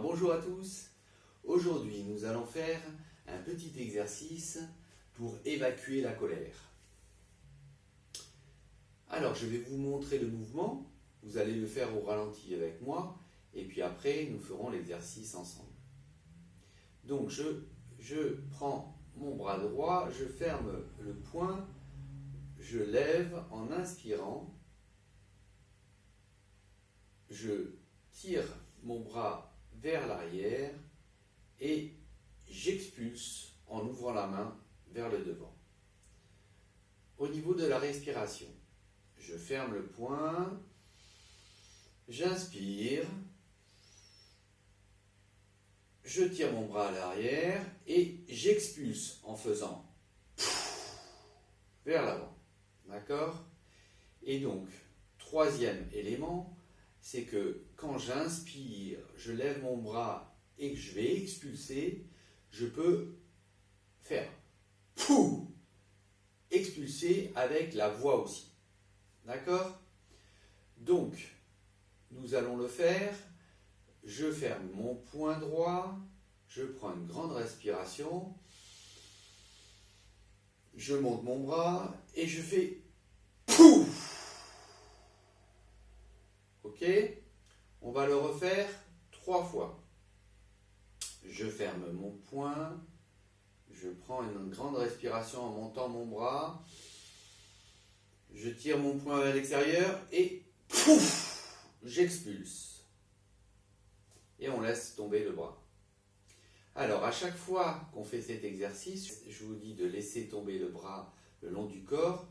bonjour à tous. Aujourd'hui, nous allons faire un petit exercice pour évacuer la colère. Alors, je vais vous montrer le mouvement. Vous allez le faire au ralenti avec moi. Et puis après, nous ferons l'exercice ensemble. Donc, je prends mon bras droit, je ferme le poing, je lève en inspirant. Je tire mon bras vers l'arrière et j'expulse en ouvrant la main vers le devant. Au niveau de la respiration, je ferme le poing, j'inspire, je tire mon bras à l'arrière et j'expulse en faisant vers l'avant. D'accord ? Et donc, troisième élément, c'est que quand j'inspire, je lève mon bras et que je vais expulser, je peux faire pouf, expulser avec la voix aussi. D'accord ? Donc, nous allons le faire. Je ferme mon poing droit, je prends une grande respiration, je monte mon bras et je fais pouf. Ok ? On va le refaire 3 fois. Je ferme mon poing, je prends une grande respiration en montant mon bras, je tire mon poing vers l'extérieur et pouf, j'expulse. Et on laisse tomber le bras. Alors, à chaque fois qu'on fait cet exercice, je vous dis de laisser tomber le bras le long du corps.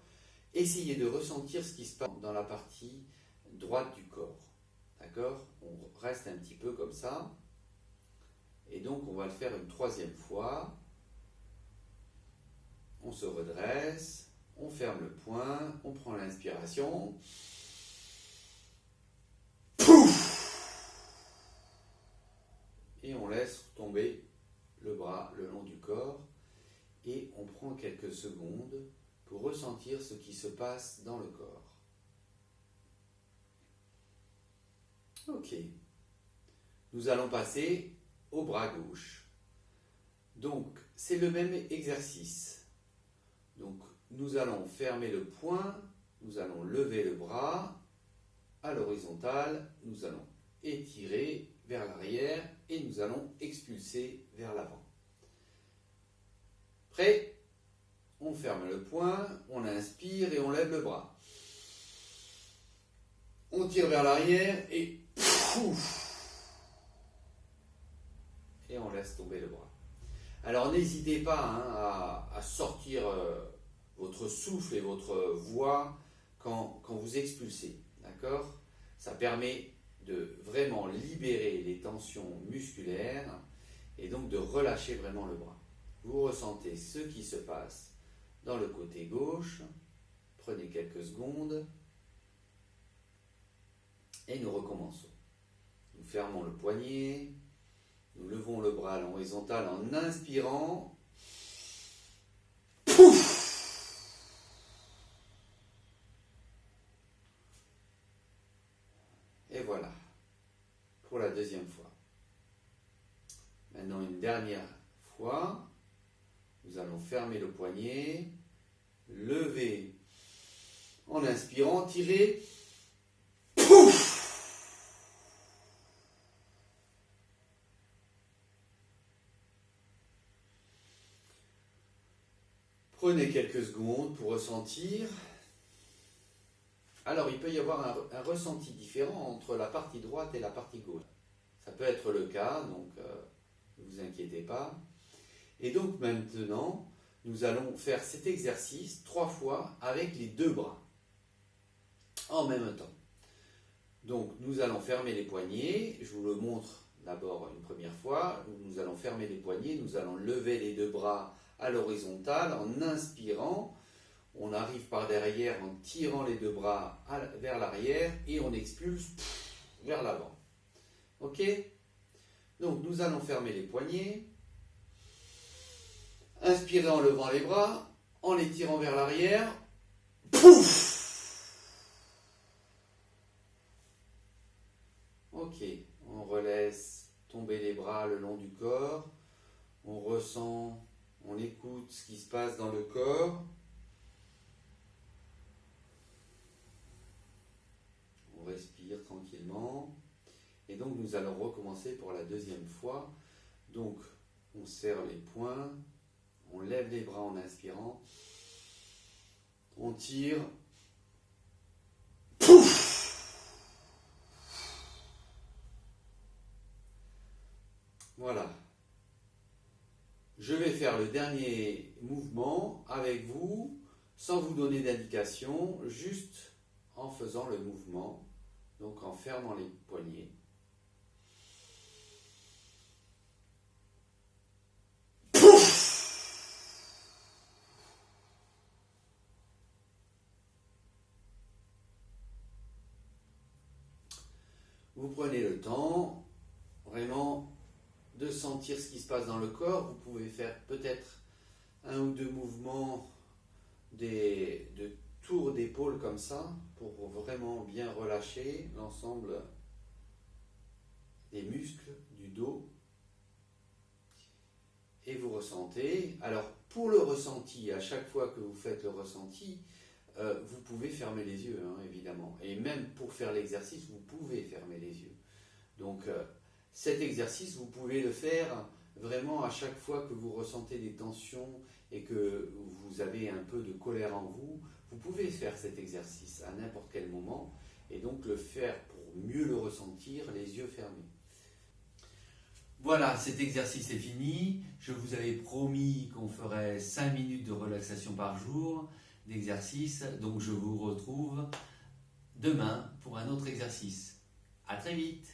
Essayez de ressentir ce qui se passe dans la partie droite du corps. D'accord ? On reste un petit peu comme ça. Et donc, on va le faire une 3e fois. On se redresse, on ferme le poing, on prend l'inspiration. Pouf ! Et on laisse tomber le bras le long du corps. Et on prend quelques secondes pour ressentir ce qui se passe dans le corps. Ok. Nous allons passer au bras gauche. Donc, c'est le même exercice. Donc, nous allons fermer le poing, nous allons lever le bras à l'horizontale, nous allons étirer vers l'arrière et nous allons expulser vers l'avant. Prêt ? On ferme le poing, on inspire et on lève le bras. On tire vers l'arrière et pouf, et on laisse tomber le bras. Alors n'hésitez pas à sortir votre souffle et votre voix quand vous expulsez. D'accord ? Ça permet de vraiment libérer les tensions musculaires et donc de relâcher vraiment le bras. Vous ressentez ce qui se passe dans le côté gauche. Prenez quelques secondes et nous recommençons. Nous fermons le poignet, nous levons le bras à l'horizontale en inspirant. Pouf ! Et voilà, pour la 2e fois. Maintenant, une dernière fois, nous allons fermer le poignet, lever en inspirant, tirer. Pouf ! Prenez quelques secondes pour ressentir. Alors, il peut y avoir un ressenti différent entre la partie droite et la partie gauche. Ça peut être le cas, donc ne vous inquiétez pas. Et donc maintenant, nous allons faire cet exercice 3 fois avec les 2 bras en même temps. Donc, nous allons fermer les poignets. Je vous le montre d'abord une première fois. Nous allons fermer les poignets, nous allons lever les 2 bras à l'horizontale en inspirant. On arrive par derrière en tirant les 2 bras vers l'arrière et on expulse vers l'avant. Ok ? Donc nous allons fermer les poignets. Inspirez en levant les bras, en les tirant vers l'arrière. Pouf ! Ok, on relaisse tomber les bras le long du corps. On ressent, on écoute ce qui se passe dans le corps. On respire tranquillement. Et donc nous allons recommencer pour la deuxième fois. Donc on serre les poings, on lève les bras en inspirant, on tire. Voilà. Je vais faire le dernier mouvement avec vous, sans vous donner d'indication, juste en faisant le mouvement, donc en fermant les poignets. Vous prenez le temps, vraiment, de sentir ce qui se passe dans le corps. Vous pouvez faire peut-être un ou deux mouvements de tour d'épaule comme ça, pour vraiment bien relâcher l'ensemble des muscles du dos. Et vous ressentez. Alors, pour le ressenti, à chaque fois que vous faites le ressenti, vous pouvez fermer les yeux, hein, évidemment. Et même pour faire l'exercice, vous pouvez fermer les yeux. Donc, cet exercice, vous pouvez le faire vraiment à chaque fois que vous ressentez des tensions et que vous avez un peu de colère en vous. Vous pouvez faire cet exercice à n'importe quel moment et donc le faire pour mieux le ressentir, les yeux fermés. Voilà, cet exercice est fini. Je vous avais promis qu'on ferait 5 minutes de relaxation par jour d'exercice. Donc je vous retrouve demain pour un autre exercice. À très vite.